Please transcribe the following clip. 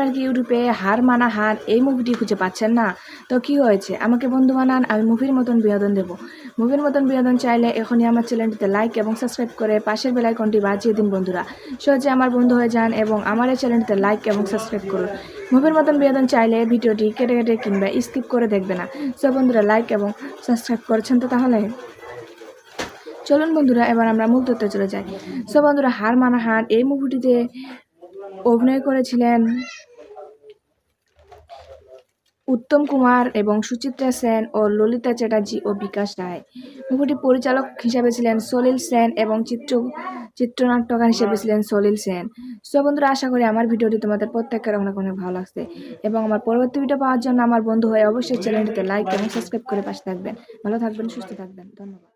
আপনারা কি ইউটিউবে হার মানা হার এই মুভিটি খুঁজে পাচ্ছেন না? তো কি হয়েছে, আমাকে বন্ধু বানান, আমি মুভির মতন বিনোদন দেব। মুভির মতন বিনোদন চাইলে এখনই আমার চ্যানেলটিতে লাইক এবং সাবস্ক্রাইব করে পাশের বেল আইকনটি বাজিয়ে দিন বন্ধুরা। সহজে আমার বন্ধু হয়ে যান এবং আমার এই চ্যানেলটিতে লাইক এবং সাবস্ক্রাইব করুন। মুভির মতন বিনোদন চাইলে ভিডিওটি কেটে কেটে কিংবা স্কিপ করে দেখবে না। সব বন্ধুরা লাইক এবং সাবস্ক্রাইব করেছেন তো তাহলে? চলুন বন্ধুরা, এবার আমরা মূল তথ্যে চলে যাই। সব বন্ধুরা, হার মানা হার এই মুভিটিতে অভিনয় করেছিলেন উত্তম কুমার এবং সুচিত্রা সেন ও ললিতা চ্যাটার্জি ও বিকাশ রায়। মুভিটির পরিচালক হিসেবে ছিলেন সলিল সেন এবং চিত্রনাট্যকার হিসেবে ছিলেন সলিল সেন। সো বন্ধুরা, আশা করি আমার ভিডিওটি তোমাদের প্রত্যেকের অনেক অনেক ভালো লাগছে এবং আমার পরবর্তী ভিডিও পাওয়ার জন্য আমার বন্ধু হয়ে অবশ্যই চ্যানেলটিতে লাইক এবং সাবস্ক্রাইব করে পাশে থাকবেন। ভালো থাকবেন, সুস্থ থাকবেন, ধন্যবাদ।